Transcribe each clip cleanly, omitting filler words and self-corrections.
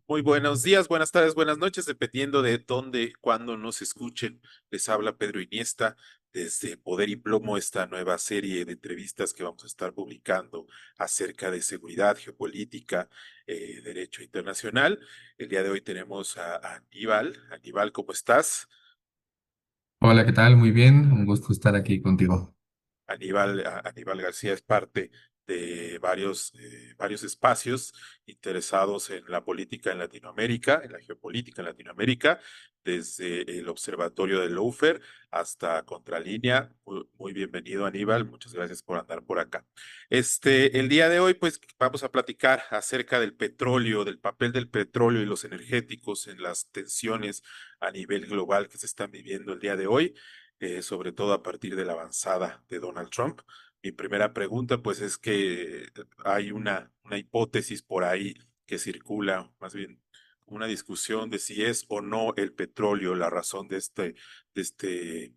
Muy buenos días, buenas tardes, buenas noches, dependiendo de dónde, cuándo nos escuchen. Les habla Pedro Iniesta desde Poder y Plomo, esta nueva serie de entrevistas que vamos a estar publicando acerca de seguridad, geopolítica, derecho internacional. El día de hoy tenemos a Aníbal. Aníbal, ¿cómo estás? Hola, ¿qué tal? Muy bien, un gusto estar aquí contigo. Aníbal García es parte de varios espacios interesados en la política en Latinoamérica, en la geopolítica en Latinoamérica, desde el Observatorio de Lawfare hasta Contralínea. Muy bienvenido, Aníbal. Muchas gracias por andar por acá. El día de hoy, pues, vamos a platicar acerca del petróleo, del papel del petróleo y los energéticos en las tensiones a nivel global que se están viviendo el día de hoy, sobre todo a partir de la avanzada de Donald Trump. Mi primera pregunta, pues, es que hay una hipótesis por ahí que circula, más bien una discusión de si es o no el petróleo la razón de este, de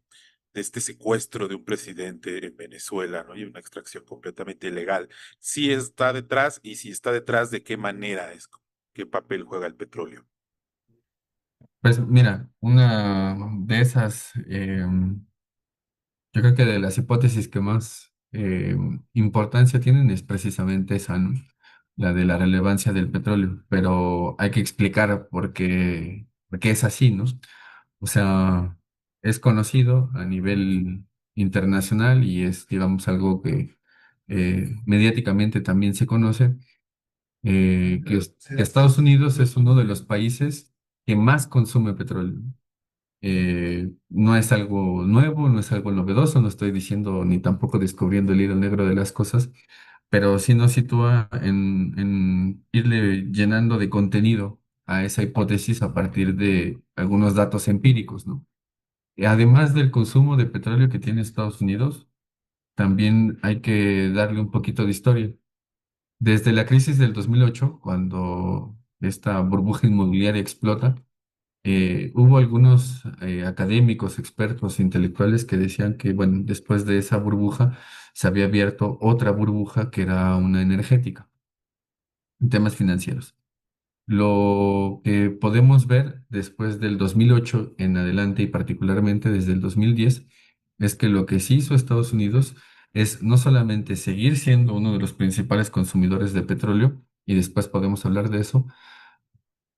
este secuestro de un presidente en Venezuela, ¿no? Y una extracción completamente ilegal. Si está detrás y si está detrás, ¿de qué manera es? ¿Qué papel juega el petróleo? Pues mira, una de esas, yo creo que de las hipótesis que más importancia tienen es precisamente esa, ¿no? La de la relevancia del petróleo, pero hay que explicar por qué es así, ¿no? O sea, es conocido a nivel internacional y es, digamos, algo que mediáticamente también se conoce que Estados Unidos es uno de los países que más consume petróleo. No es algo nuevo, no es algo novedoso, no estoy diciendo ni tampoco descubriendo el hilo negro de las cosas, pero sí nos sitúa en irle llenando de contenido a esa hipótesis a partir de algunos datos empíricos, ¿no? Además del consumo de petróleo que tiene Estados Unidos, también hay que darle un poquito de historia. Desde la crisis del 2008, cuando esta burbuja inmobiliaria explota, hubo algunos académicos, expertos, intelectuales que decían que, bueno, después de esa burbuja se había abierto otra burbuja que era una energética, en temas financieros. Lo que podemos ver después del 2008 en adelante y particularmente desde el 2010 es que lo que sí hizo Estados Unidos es no solamente seguir siendo uno de los principales consumidores de petróleo, y después podemos hablar de eso,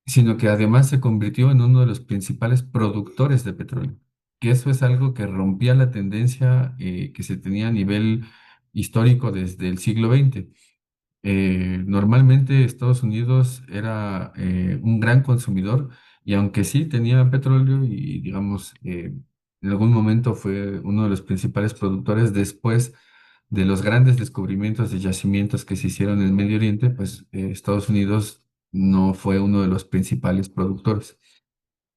sino que además se convirtió en uno de los principales productores de petróleo, que eso es algo que rompía la tendencia que se tenía a nivel histórico desde el siglo XX. Normalmente Estados Unidos era un gran consumidor y aunque sí tenía petróleo y digamos en algún momento fue uno de los principales productores después de los grandes descubrimientos de yacimientos que se hicieron en Medio Oriente, pues Estados Unidos no fue uno de los principales productores.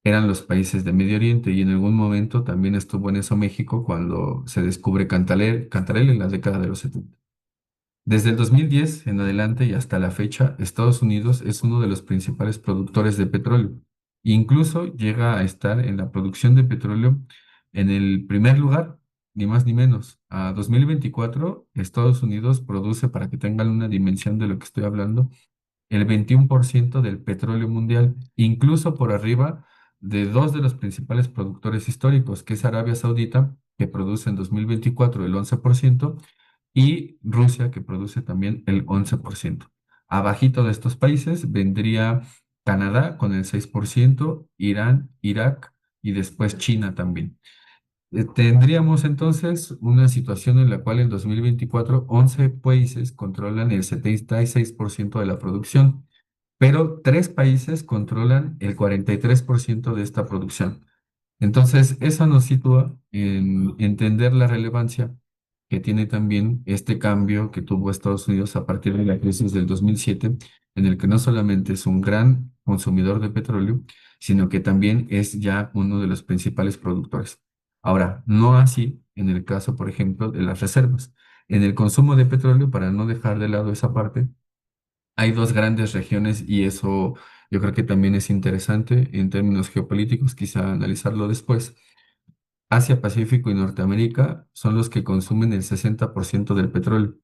Eran los países de Medio Oriente y en algún momento también estuvo en eso México cuando se descubre Cantarell en la década de los 70. Desde el 2010 en adelante y hasta la fecha, Estados Unidos es uno de los principales productores de petróleo. Incluso llega a estar en la producción de petróleo en el primer lugar, ni más ni menos. A 2024, Estados Unidos produce, para que tengan una dimensión de lo que estoy hablando, el 21% del petróleo mundial, incluso por arriba de dos de los principales productores históricos, que es Arabia Saudita, que produce en 2024 el 11%, y Rusia, que produce también el 11%. Abajito de estos países vendría Canadá con el 6%, Irán, Irak y después China también. Tendríamos entonces una situación en la cual en 2024 11 países controlan el 76% de la producción, pero tres países controlan el 43% de esta producción. Entonces, eso nos sitúa en entender la relevancia que tiene también este cambio que tuvo Estados Unidos a partir de la crisis del 2007, en el que no solamente es un gran consumidor de petróleo, sino que también es ya uno de los principales productores. Ahora, no así en el caso, por ejemplo, de las reservas. En el consumo de petróleo, para no dejar de lado esa parte, hay dos grandes regiones y eso yo creo que también es interesante en términos geopolíticos, quizá analizarlo después. Asia, Pacífico y Norteamérica son los que consumen el 60% del petróleo.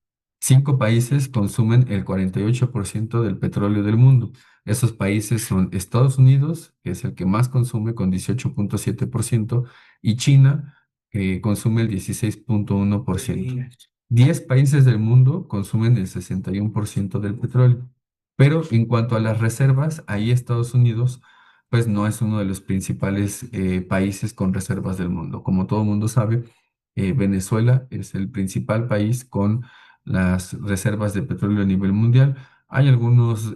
5 países consumen el 48% del petróleo del mundo. Esos países son Estados Unidos, que es el que más consume con 18,7%, y China, que consume el 16,1%. 10 países del mundo consumen el 61% del petróleo. Pero en cuanto a las reservas, ahí Estados Unidos, pues no es uno de los principales países con reservas del mundo. Como todo mundo sabe, Venezuela es el principal país con las reservas de petróleo a nivel mundial. Hay algunos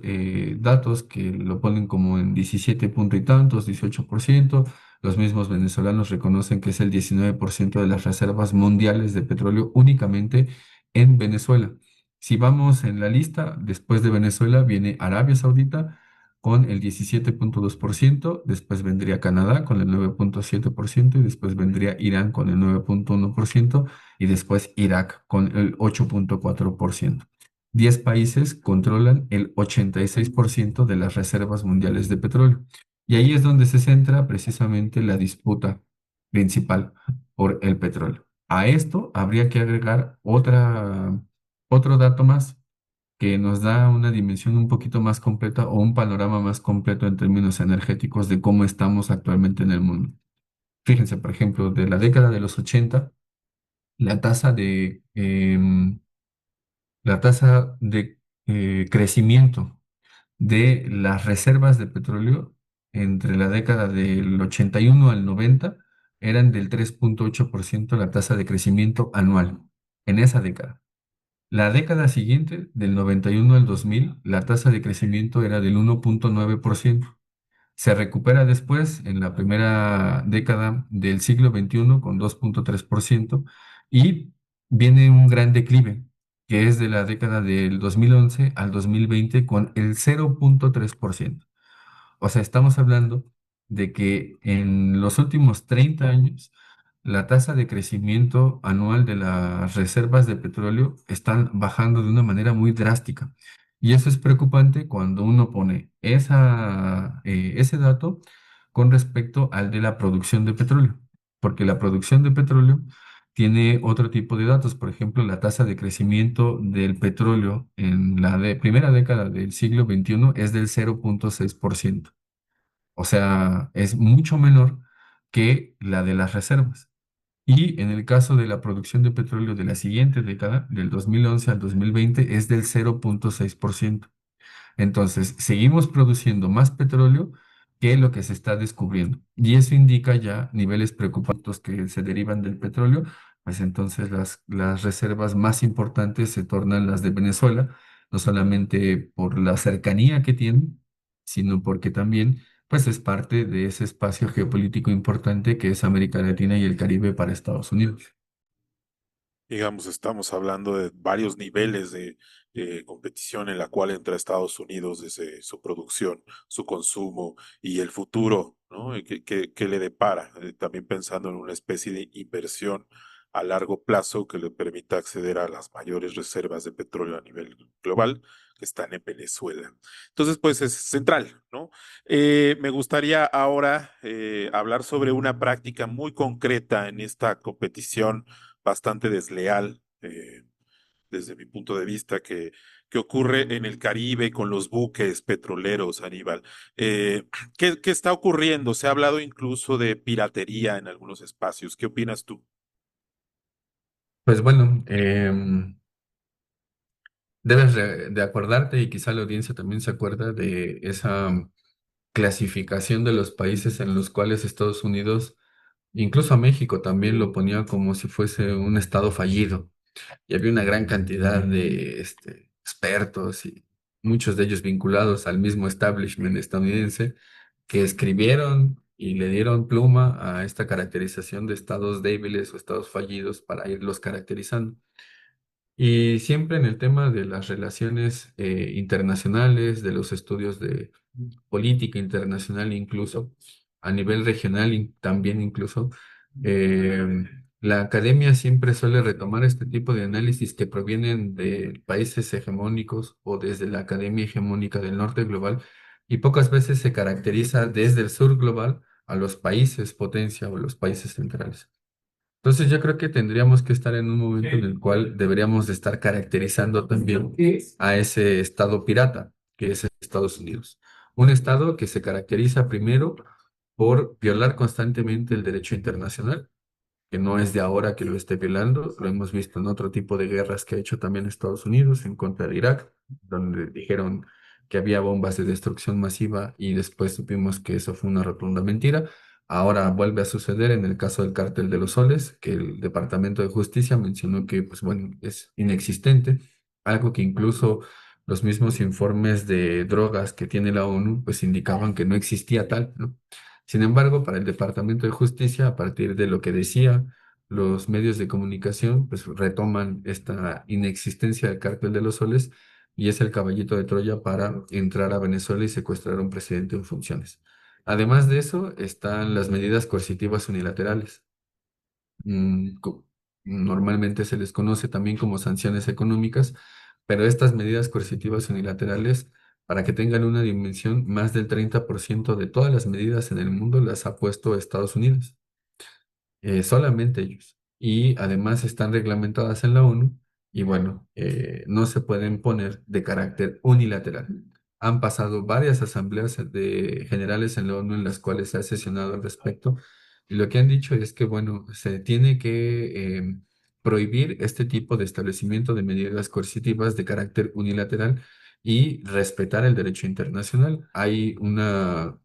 datos que lo ponen como en 17 punto y tantos, 18%. Los mismos venezolanos reconocen que es el 19% de las reservas mundiales de petróleo únicamente en Venezuela. Si vamos en la lista, después de Venezuela viene Arabia Saudita con el 17,2%, después vendría Canadá con el 9,7% y después vendría Irán con el 9,1% y después Irak con el 8,4%. 10 países controlan el 86% de las reservas mundiales de petróleo. Y ahí es donde se centra precisamente la disputa principal por el petróleo. A esto habría que agregar otro dato más que nos da una dimensión un poquito más completa o un panorama más completo en términos energéticos de cómo estamos actualmente en el mundo. Fíjense, por ejemplo, de la década de los 80 la tasa de crecimiento de las reservas de petróleo entre la década del 81 al 90 eran del 3,8% la tasa de crecimiento anual en esa década. La década siguiente, del 91 al 2000, la tasa de crecimiento era del 1,9%. Se recupera después, en la primera década del siglo XXI, con 2,3%, y viene un gran declive, que es de la década del 2011 al 2020, con el 0,3%. O sea, estamos hablando de que en los últimos 30 años, la tasa de crecimiento anual de las reservas de petróleo están bajando de una manera muy drástica. Y eso es preocupante cuando uno pone ese dato con respecto al de la producción de petróleo, porque la producción de petróleo tiene otro tipo de datos. Por ejemplo, la tasa de crecimiento del petróleo en la primera década del siglo XXI es del 0,6%. O sea, es mucho menor que la de las reservas. Y en el caso de la producción de petróleo de la siguiente década, del 2011 al 2020, es del 0,6%. Entonces, seguimos produciendo más petróleo que lo que se está descubriendo. Y eso indica ya niveles preocupantes que se derivan del petróleo, pues entonces las reservas más importantes se tornan las de Venezuela, no solamente por la cercanía que tienen, sino porque también pues es parte de ese espacio geopolítico importante que es América Latina y el Caribe para Estados Unidos. Digamos, estamos hablando de varios niveles de competición en la cual entra Estados Unidos desde su producción, su consumo y el futuro, ¿no? Y que le depara, también pensando en una especie de inversión a largo plazo que le permita acceder a las mayores reservas de petróleo a nivel global que están en Venezuela. Entonces, pues es central, ¿no? Me gustaría ahora hablar sobre una práctica muy concreta en esta competición bastante desleal, desde mi punto de vista, que ocurre en el Caribe con los buques petroleros, Aníbal. Eh, ¿qué está ocurriendo? Se ha hablado incluso de piratería en algunos espacios. ¿Qué opinas tú? Pues bueno, debes de acordarte y quizá la audiencia también se acuerda de esa clasificación de los países en los cuales Estados Unidos, incluso a México también lo ponía como si fuese un estado fallido. Y había una gran cantidad de expertos y muchos de ellos vinculados al mismo establishment estadounidense que escribieron y le dieron pluma a esta caracterización de estados débiles o estados fallidos para irlos caracterizando. Y siempre en el tema de las relaciones internacionales, de los estudios de política internacional, incluso a nivel regional, también incluso, eh, la academia siempre suele retomar este tipo de análisis que provienen de países hegemónicos o desde la academia hegemónica del norte global y pocas veces se caracteriza desde el sur global a los países potencia o los países centrales. Entonces yo creo que tendríamos que estar en un momento en el cual deberíamos de estar caracterizando también a ese estado pirata, que es Estados Unidos. Un estado que se caracteriza primero por violar constantemente el derecho internacional, que no es de ahora que lo esté violando, lo hemos visto en otro tipo de guerras que ha hecho también Estados Unidos en contra de Irak, donde dijeron que había bombas de destrucción masiva y después supimos que eso fue una rotunda mentira. Ahora vuelve a suceder en el caso del Cártel de los Soles, que el Departamento de Justicia mencionó que, pues bueno, es inexistente, algo que incluso los mismos informes de drogas que tiene la ONU, pues indicaban que no existía tal, ¿no? Sin embargo, para el Departamento de Justicia, a partir de lo que decía los medios de comunicación, pues retoman esta inexistencia del Cártel de los Soles y es el caballito de Troya para entrar a Venezuela y secuestrar a un presidente en funciones. Además de eso, están las medidas coercitivas unilaterales. mm, co- Normalmente se les conoce también como sanciones económicas, pero estas medidas coercitivas unilaterales, para que tengan una dimensión, más del 30% de todas las medidas en el mundo las ha puesto Estados Unidos, solamente ellos. Y además están reglamentadas en la ONU y bueno, no se pueden poner de carácter unilateral. Han pasado varias asambleas de generales en la ONU en las cuales se ha sesionado al respecto y lo que han dicho es que bueno, se tiene que prohibir este tipo de establecimiento de medidas coercitivas de carácter unilateral y respetar el derecho internacional. Hay una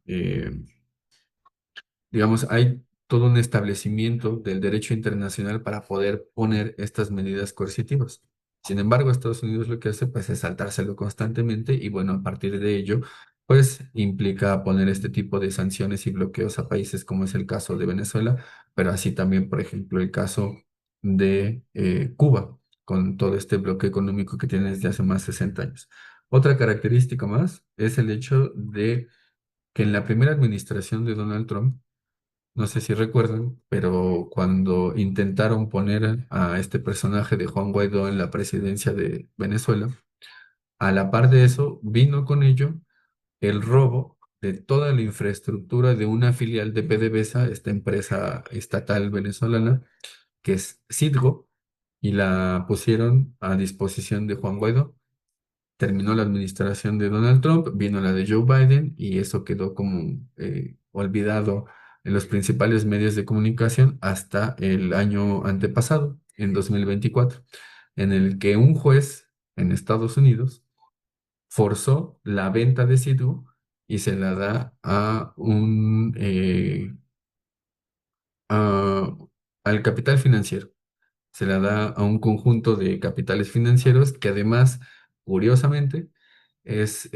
digamos, hay todo un establecimiento del derecho internacional para poder poner estas medidas coercitivas. Sin embargo, Estados Unidos lo que hace pues es saltárselo constantemente y bueno, a partir de ello, pues implica poner este tipo de sanciones y bloqueos a países como es el caso de Venezuela, pero así también, por ejemplo, el caso de Cuba, con todo este bloqueo económico que tiene desde hace más de 60 años. Otra característica más es el hecho de que en la primera administración de Donald Trump, no sé si recuerdan, pero cuando intentaron poner a este personaje de Juan Guaidó en la presidencia de Venezuela, a la par de eso vino con ello el robo de toda la infraestructura de una filial de PDVSA, esta empresa estatal venezolana, que es Citgo, y la pusieron a disposición de Juan Guaidó. Terminó la administración de Donald Trump, vino la de Joe Biden y eso quedó como olvidado en los principales medios de comunicación hasta el año antepasado, en 2024, en el que un juez en Estados Unidos forzó la venta de Citgo y se la da a- al capital financiero. Se la da a un conjunto de capitales financieros que además, curiosamente, es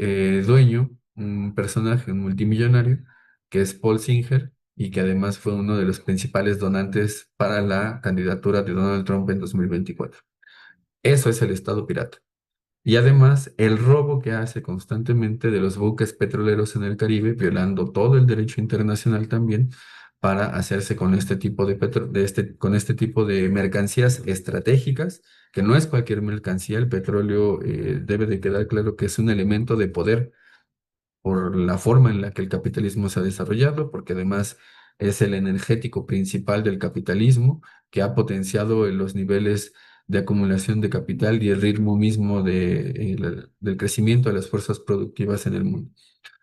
dueño, un personaje, un multimillonario, que es Paul Singer y que además fue uno de los principales donantes para la candidatura de Donald Trump en 2024. Eso es el Estado pirata. Y además, el robo que hace constantemente de los buques petroleros en el Caribe, violando todo el derecho internacional también, para hacerse con este tipo con este tipo de mercancías estratégicas, que no es cualquier mercancía. El petróleo, debe de quedar claro que es un elemento de poder por la forma en la que el capitalismo se ha desarrollado, porque además es el energético principal del capitalismo que ha potenciado los niveles de acumulación de capital y el ritmo mismo del crecimiento de las fuerzas productivas en el mundo.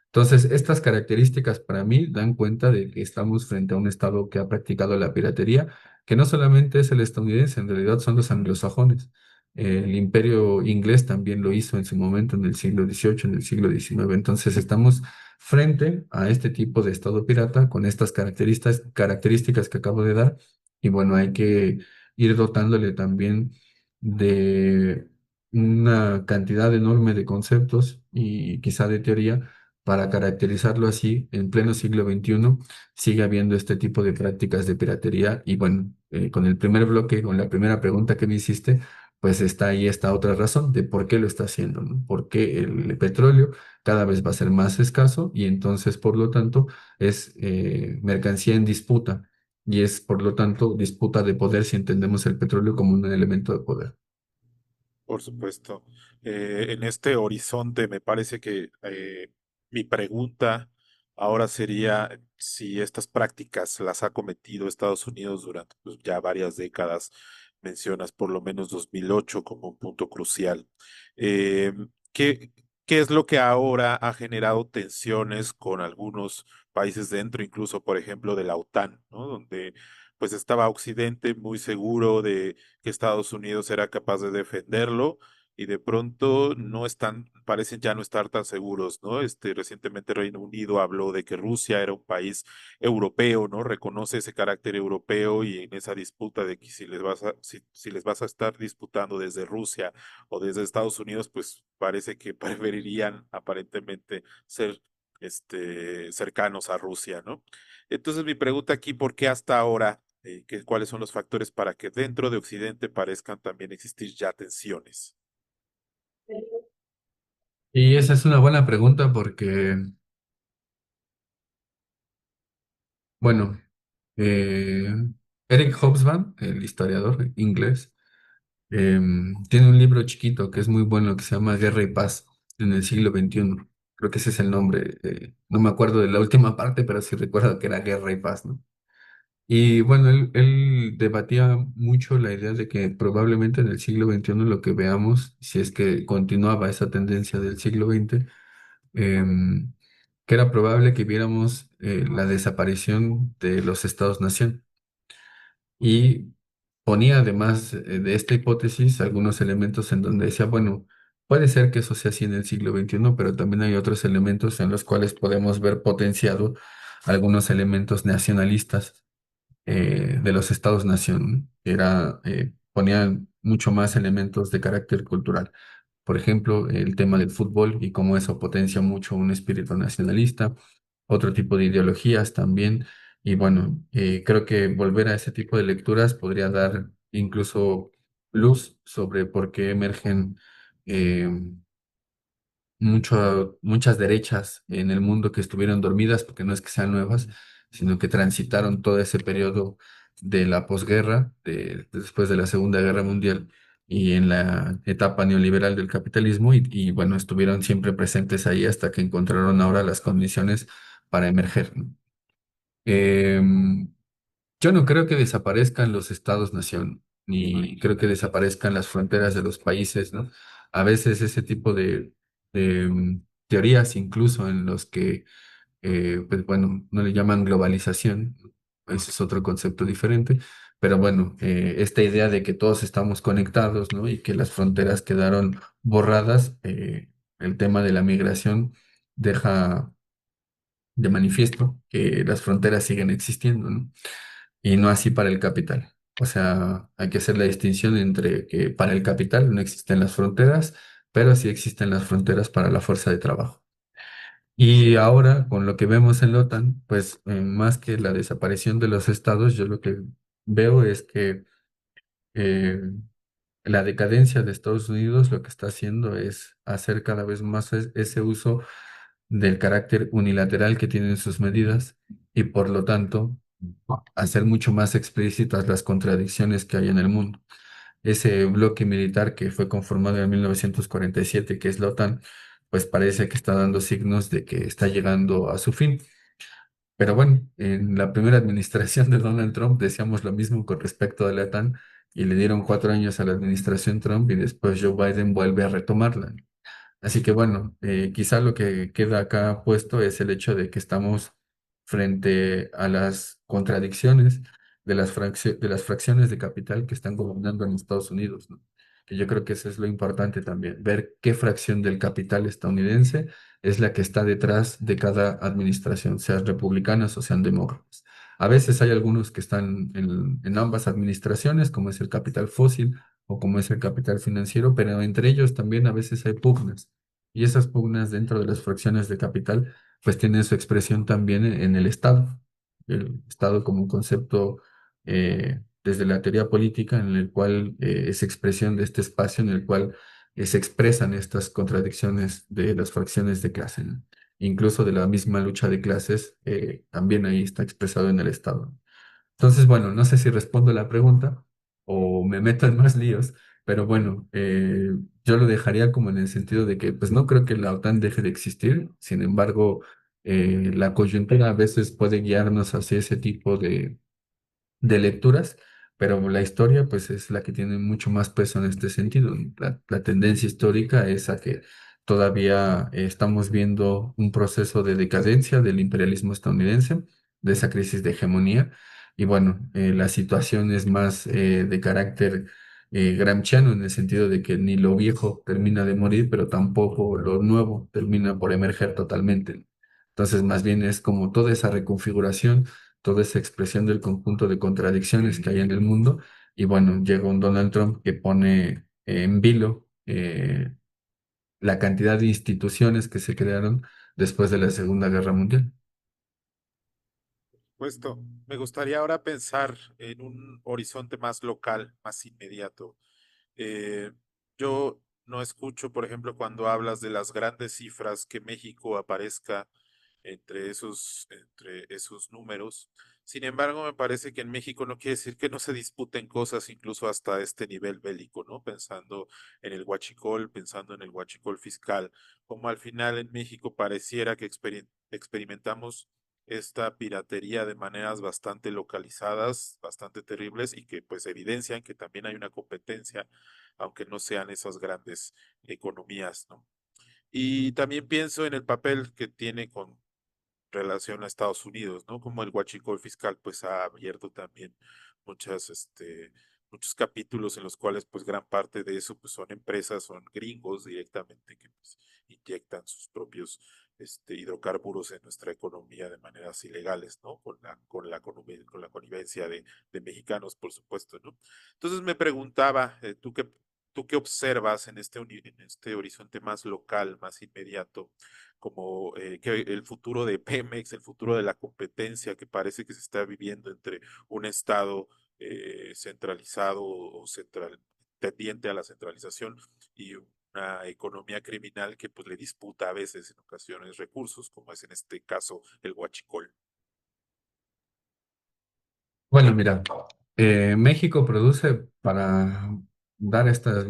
Entonces, estas características para mí dan cuenta de que estamos frente a un Estado que ha practicado la piratería, que no solamente es el estadounidense, en realidad son los anglosajones. El imperio inglés también lo hizo en su momento en el siglo XVIII, en el siglo XIX. Entonces, estamos frente a este tipo de Estado pirata con estas características que acabo de dar. Y bueno, hay que ir dotándole también de una cantidad enorme de conceptos y quizá de teoría para caracterizarlo así, en pleno siglo XXI sigue habiendo este tipo de prácticas de piratería. Y bueno, con el primer bloque, con la primera pregunta que me hiciste, pues está ahí esta otra razón de por qué lo está haciendo, ¿no? Porque el petróleo cada vez va a ser más escaso y entonces, por lo tanto, es mercancía en disputa y es, por lo tanto, disputa de poder si entendemos el petróleo como un elemento de poder. Por supuesto. En este horizonte me parece que mi pregunta Ahora sería si estas prácticas las ha cometido Estados Unidos durante pues, ya varias décadas, mencionas por lo menos 2008 como un punto crucial. Eh, ¿qué, qué es lo que ahora ha generado tensiones con algunos países dentro, incluso por ejemplo de la OTAN, ¿no? Donde pues estaba Occidente muy seguro de que Estados Unidos era capaz de defenderlo y de pronto no están, parecen ya no estar tan seguros, ¿no? Recientemente Reino Unido habló de que Rusia era un país europeo, ¿no? Reconoce ese carácter europeo y en esa disputa de que si les vas a estar disputando desde Rusia o desde Estados Unidos, pues parece que preferirían aparentemente ser cercanos a Rusia, ¿no? Entonces mi pregunta aquí, ¿por qué hasta ahora? ¿Cuáles son los factores para que dentro de Occidente parezcan también existir ya tensiones? Y esa es una buena pregunta porque, bueno, eh, Eric Hobsbawm, el historiador inglés, tiene un libro chiquito que es muy bueno que se llama Guerra y Paz en el siglo XXI. Creo que ese es el nombre. No me acuerdo de la última parte, pero sí recuerdo que era Guerra y Paz, ¿no? Y bueno, él debatía mucho la idea de que probablemente en el siglo XXI lo que veamos, si es que continuaba esa tendencia del siglo XX, em, que era probable que viéramos la desaparición de los estados-nación. Y ponía además de esta hipótesis algunos elementos en donde decía, bueno, puede ser que eso sea así en el siglo XXI, pero también hay otros elementos en los cuales podemos ver potenciado algunos elementos nacionalistas de los estados-nación. Ponían mucho más elementos de carácter cultural. Por ejemplo, el tema del fútbol y cómo eso potencia mucho un espíritu nacionalista, otro tipo de ideologías también. Y bueno, creo que volver a ese tipo de lecturas podría dar incluso luz sobre por qué emergen eh, muchas derechas en el mundo que estuvieron dormidas, porque no es que sean nuevas, sino que transitaron todo ese periodo de la posguerra, después de la Segunda Guerra Mundial y en la etapa neoliberal del capitalismo, y bueno, estuvieron siempre presentes ahí hasta que encontraron ahora las condiciones para emerger, ¿no? Em, yo no creo que desaparezcan los estados-nación, ni creo que desaparezcan las fronteras de los países, ¿no? A veces ese tipo de teorías, incluso en los que, pues bueno, no le llaman globalización, ese es otro concepto diferente, pero bueno, esta idea de que todos estamos conectados, ¿no? Y que las fronteras quedaron borradas, el tema de la migración deja de manifiesto que las fronteras siguen existiendo, ¿no? Y no así para el capital. O sea, hay que hacer la distinción entre que para el capital no existen las fronteras, pero sí existen las fronteras para la fuerza de trabajo. Y ahora, con lo que vemos en la OTAN, pues más que la desaparición de los estados, yo lo que veo es que eh, la decadencia de Estados Unidos lo que está haciendo es hacer cada vez más ese uso del carácter unilateral que tienen sus medidas y por lo tanto hacer mucho más explícitas las contradicciones que hay en el mundo. Ese bloque militar que fue conformado en 1947, que es la OTAN, pues parece que está dando signos de que está llegando a su fin. Pero bueno, en la primera administración de Donald Trump decíamos lo mismo con respecto a la OTAN y le dieron 4 años a la administración Trump y después Joe Biden vuelve a retomarla. Así que bueno, quizá lo que queda acá puesto es el hecho de que estamos frente a las contradicciones de de las fracciones de capital que están gobernando en Estados Unidos, ¿no? Que yo creo que eso es lo importante también, ver qué fracción del capital estadounidense es la que está detrás de cada administración, sean republicanas o sean demócratas. A veces hay algunos que están en ambas administraciones, como es el capital fósil o como es el capital financiero, pero entre ellos también a veces hay pugnas. Y esas pugnas dentro de las fracciones de capital, pues tienen su expresión también en el Estado. El Estado como un concepto desde la teoría política en el cual es expresión de este espacio en el cual se expresan estas contradicciones de las fracciones de clase, ¿no? Incluso de la misma lucha de clases, también ahí está expresado en el Estado. Entonces, bueno, no sé si respondo la pregunta o me meto en más líos, pero bueno, yo lo dejaría como en el sentido de que, pues no creo que la OTAN deje de existir, sin embargo, La coyuntura a veces puede guiarnos hacia ese tipo de lecturas, pero la historia pues es la que tiene mucho más peso en este sentido. La tendencia histórica es a que todavía estamos viendo un proceso de decadencia del imperialismo estadounidense, de esa crisis de hegemonía, y bueno, la situación es más de carácter gramsciano en el sentido de que ni lo viejo termina de morir, pero tampoco lo nuevo termina por emerger totalmente. Entonces, más bien es como toda esa reconfiguración, toda esa expresión del conjunto de contradicciones que hay en el mundo. Y bueno, llega un Donald Trump que pone en vilo la cantidad de instituciones que se crearon después de la Segunda Guerra Mundial. Puesto, me gustaría ahora pensar en un horizonte más local, más inmediato. Eh, yo no escucho, por ejemplo, cuando hablas de las grandes cifras que México aparezca entre esos números. Sin embargo, me parece que en México no quiere decir que no se disputen cosas incluso hasta este nivel bélico, ¿no? Pensando en el huachicol, pensando en el huachicol fiscal, como al final en México pareciera que experimentamos esta piratería de maneras bastante localizadas, bastante terribles y que pues evidencian que también hay una competencia, aunque no sean esas grandes economías, ¿no? Y también pienso en el papel que tiene con relación a Estados Unidos, ¿no? Como el huachicol fiscal, pues ha abierto también muchas, muchos capítulos en los cuales, pues, gran parte de eso, pues, son empresas, son gringos directamente que, pues, inyectan sus propios, hidrocarburos en nuestra economía de maneras ilegales, ¿no? Con la connivencia de mexicanos, por supuesto, ¿no? Entonces me preguntaba, ¿tú qué observas en en este horizonte más local, más inmediato? Como que el futuro de Pemex, el futuro de la competencia que parece que se está viviendo entre un Estado centralizado o tendiente a la centralización y una economía criminal que pues le disputa a veces en ocasiones recursos, como es en este caso el huachicol. Bueno, mira, México produce para dar estas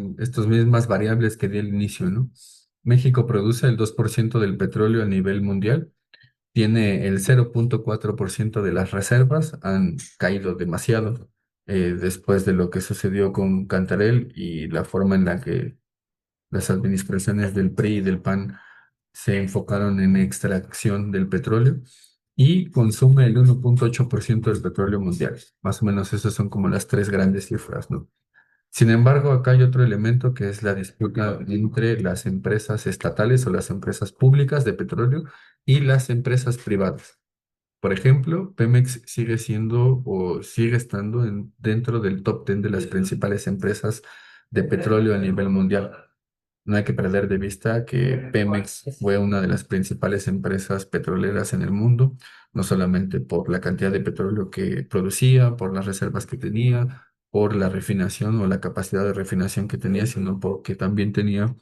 mismas variables que di al inicio, ¿no? México produce el 2% del petróleo a nivel mundial, tiene el 0,4% de las reservas, han caído demasiado después de lo que sucedió con Cantarell y la forma en la que las administraciones del PRI y del PAN se enfocaron en extracción del petróleo y consume el 1,8% del petróleo mundial. Más o menos esas son como las tres grandes cifras, ¿no? Sin embargo, acá hay otro elemento que es la disputa entre las empresas estatales o las empresas públicas de petróleo y las empresas privadas. Por ejemplo, Pemex sigue siendo o sigue estando dentro del top 10 de las principales empresas de petróleo a nivel mundial. No hay que perder de vista que Pemex fue una de las principales empresas petroleras en el mundo, no solamente por la cantidad de petróleo que producía, por las reservas que tenía, por la refinación o la capacidad de refinación que tenía, sino porque también tenía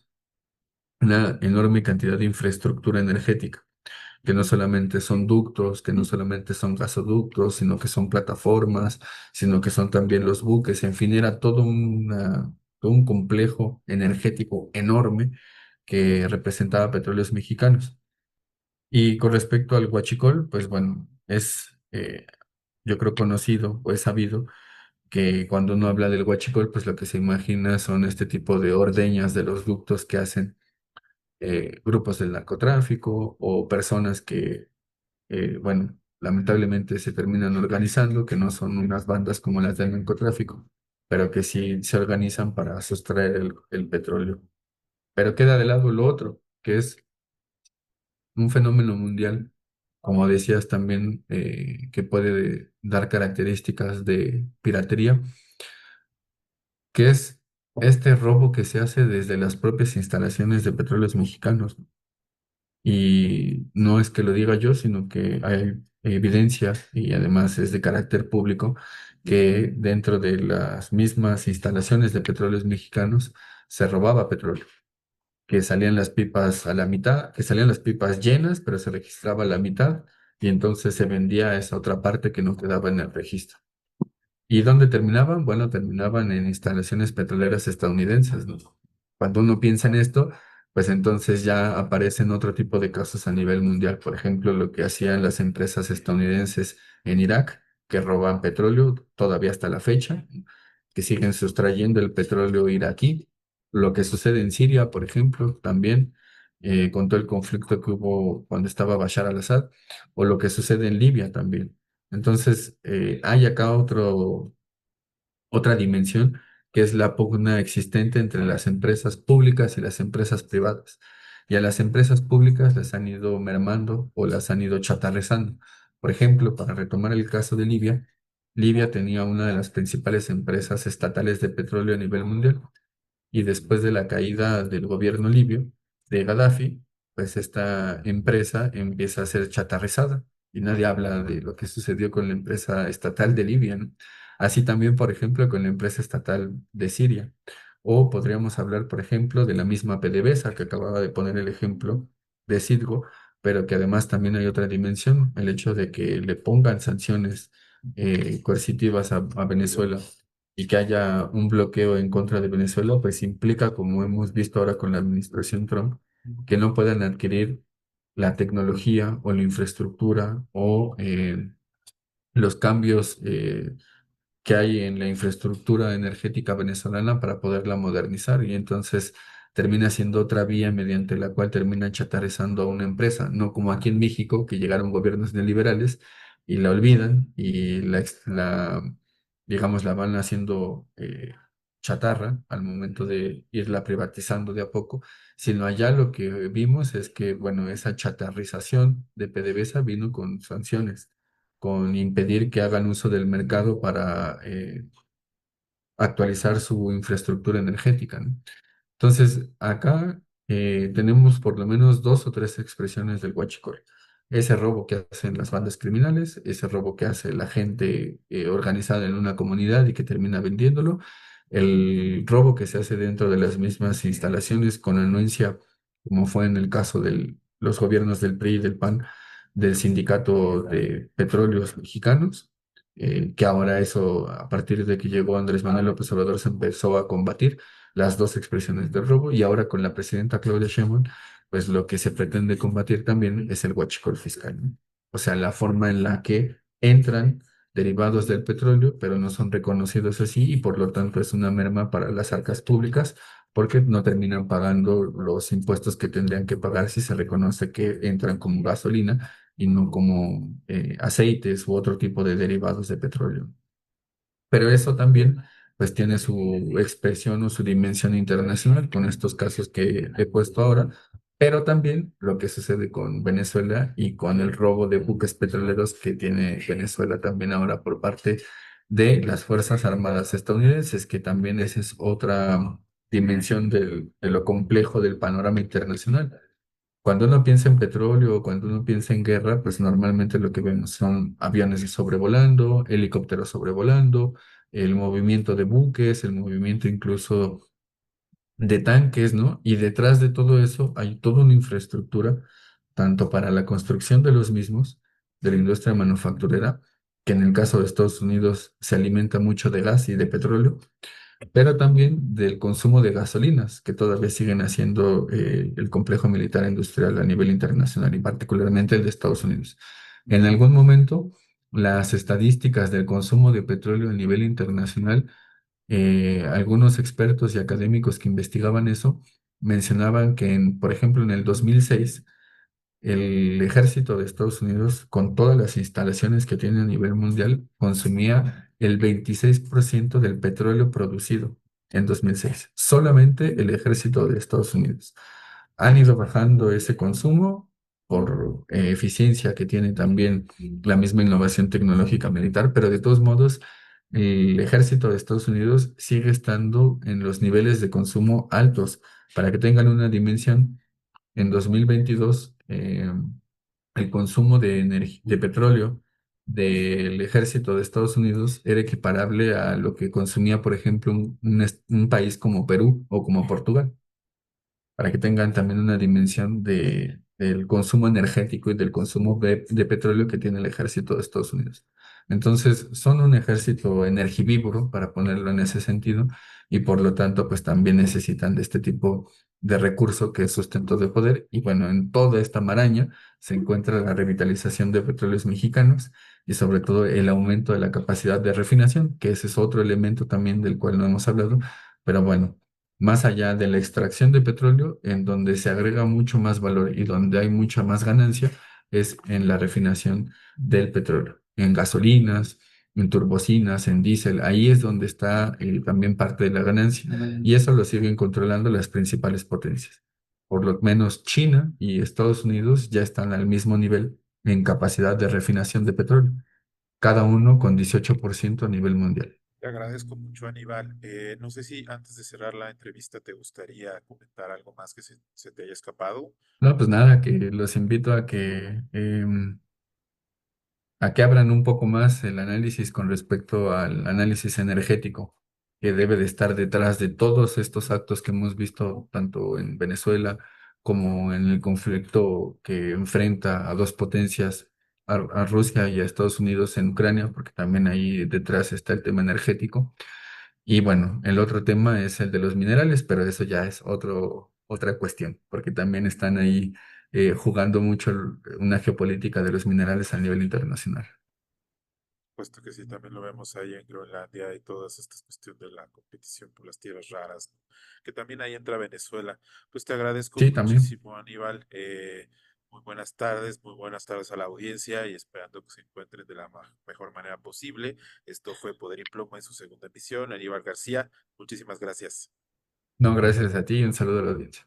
una enorme cantidad de infraestructura energética, que no solamente son ductos, que no solamente son gasoductos, sino que son plataformas, sino que son también los buques, en fin, era todo un complejo energético enorme que representaba petróleos mexicanos. Y con respecto al huachicol, pues bueno, yo creo conocido o es sabido que cuando uno habla del huachicol, pues lo que se imagina son este tipo de ordeñas de los ductos que hacen grupos del narcotráfico o personas que bueno, lamentablemente se terminan organizando, que no son unas bandas como las del narcotráfico, pero que sí se organizan para sustraer el petróleo. Pero queda de lado lo otro, que es un fenómeno mundial, como decías también, que puede dar características de piratería, que es este robo que se hace desde las propias instalaciones de petróleos mexicanos. Y no es que lo diga yo, sino que hay evidencia y además es de carácter público que dentro de las mismas instalaciones de petróleos mexicanos se robaba petróleo, que salían las pipas a la mitad, que salían las pipas llenas, pero se registraba la mitad y entonces se vendía esa otra parte que no quedaba en el registro. ¿Y dónde terminaban? Bueno, terminaban en instalaciones petroleras estadounidenses, ¿no? Cuando uno piensa en esto, pues entonces ya aparecen otro tipo de casos a nivel mundial. Por ejemplo, lo que hacían las empresas estadounidenses en Irak, que roban petróleo todavía hasta la fecha, que siguen sustrayendo el petróleo iraquí. Lo que sucede en Siria, por ejemplo, también, con todo el conflicto que hubo cuando estaba Bashar al-Assad, o lo que sucede en Libia también. Entonces, hay acá otra dimensión, que es la pugna existente entre las empresas públicas y las empresas privadas. Y a las empresas públicas las han ido mermando o las han ido chatarrizando. Por ejemplo, para retomar el caso de Libia, Libia tenía una de las principales empresas estatales de petróleo a nivel mundial, y después de la caída del gobierno libio de Gaddafi, pues esta empresa empieza a ser chatarrizada y nadie habla de lo que sucedió con la empresa estatal de Libia, ¿no? Así también, por ejemplo, con la empresa estatal de Siria. O podríamos hablar, por ejemplo, de la misma PDVSA que acababa de poner el ejemplo de Citgo, pero que además también hay otra dimensión, el hecho de que le pongan sanciones coercitivas a Venezuela y que haya un bloqueo en contra de Venezuela, pues implica, como hemos visto ahora con la administración Trump, que no puedan adquirir la tecnología o la infraestructura o los cambios que hay en la infraestructura energética venezolana para poderla modernizar, y entonces termina siendo otra vía mediante la cual termina chatarizando a una empresa, no como aquí en México, que llegaron gobiernos neoliberales y la olvidan y digamos, la van haciendo chatarra al momento de irla privatizando de a poco, sino allá lo que vimos es que, bueno, esa chatarrización de PDVSA vino con sanciones, con impedir que hagan uso del mercado para actualizar su infraestructura energética, ¿no? Entonces, acá tenemos por lo menos dos o tres expresiones del huachicol. Ese robo que hacen las bandas criminales, ese robo que hace la gente organizada en una comunidad y que termina vendiéndolo, el robo que se hace dentro de las mismas instalaciones con anuencia, como fue en el caso de los gobiernos del PRI y del PAN, del Sindicato de Petróleos Mexicanos, que ahora eso, a partir de que llegó Andrés Manuel López Obrador, se empezó a combatir las dos expresiones del robo, y ahora con la presidenta Claudia Sheinbaum, pues lo que se pretende combatir también es el huachicol fiscal, ¿no? O sea, la forma en la que entran derivados del petróleo, pero no son reconocidos así, y por lo tanto es una merma para las arcas públicas porque no terminan pagando los impuestos que tendrían que pagar si se reconoce que entran como gasolina y no como aceites u otro tipo de derivados de petróleo. Pero eso también, pues, tiene su expresión o su dimensión internacional con estos casos que he puesto ahora, pero también lo que sucede con Venezuela y con el robo de buques petroleros que tiene Venezuela también ahora por parte de las Fuerzas Armadas estadounidenses, que también esa es otra dimensión de lo complejo del panorama internacional. Cuando uno piensa en petróleo o cuando uno piensa en guerra, pues normalmente lo que vemos son aviones sobrevolando, helicópteros sobrevolando, el movimiento de buques, el movimiento incluso de tanques, ¿no? Y detrás de todo eso hay toda una infraestructura, tanto para la construcción de los mismos, de la industria manufacturera, que en el caso de Estados Unidos se alimenta mucho de gas y de petróleo, pero también del consumo de gasolinas, que todavía siguen haciendo el complejo militar industrial a nivel internacional y particularmente el de Estados Unidos. En algún momento, las estadísticas del consumo de petróleo a nivel internacional, algunos expertos y académicos que investigaban eso mencionaban que, por ejemplo, en el 2006, el ejército de Estados Unidos, con todas las instalaciones que tiene a nivel mundial, consumía el 26% del petróleo producido en 2006. Solamente el ejército de Estados Unidos. Han ido bajando ese consumo por eficiencia que tiene también la misma innovación tecnológica militar, pero de todos modos, el ejército de Estados Unidos sigue estando en los niveles de consumo altos. Para que tengan una dimensión, en 2022, el consumo de petróleo del ejército de Estados Unidos era equiparable a lo que consumía, por ejemplo, un país como Perú o como Portugal, para que tengan también una dimensión del consumo energético y del consumo de petróleo que tiene el ejército de Estados Unidos. Entonces, son un ejército energivoro, para ponerlo en ese sentido, y por lo tanto, pues también necesitan de este tipo de recurso que es sustento de poder. Y bueno, en toda esta maraña se encuentra la revitalización de petróleos mexicanos y sobre todo el aumento de la capacidad de refinación, que ese es otro elemento también del cual no hemos hablado. Pero bueno, más allá de la extracción de petróleo, en donde se agrega mucho más valor y donde hay mucha más ganancia, es en la refinación del petróleo, en gasolinas, en turbocinas, en diésel. Ahí es donde está también parte de la ganancia y eso lo siguen controlando las principales potencias. Por lo menos China y Estados Unidos ya están al mismo nivel en capacidad de refinación de petróleo, cada uno con 18% a nivel mundial. Te agradezco mucho, Aníbal. No sé si antes de cerrar la entrevista te gustaría comentar algo más que se te haya escapado. No, pues nada, que los invito a que abran un poco más el análisis con respecto al análisis energético que debe de estar detrás de todos estos actos que hemos visto tanto en Venezuela como en el conflicto que enfrenta a dos potencias, a Rusia y a Estados Unidos en Ucrania, porque también ahí detrás está el tema energético. Y bueno, el otro tema es el de los minerales, pero eso ya es otra cuestión, porque también están ahí jugando mucho una geopolítica de los minerales a nivel internacional. Puesto que sí, también lo vemos ahí en Groenlandia y todas estas cuestiones de la competición por las tierras raras, ¿no? Que también ahí entra Venezuela. Pues te agradezco Sí, también. muchísimo, Aníbal. Muy buenas tardes a la audiencia y esperando que se encuentren de la mejor manera posible. Esto fue Poder y Plomo en su segunda emisión. Aníbal García, muchísimas gracias. No, gracias a ti y un saludo a la audiencia.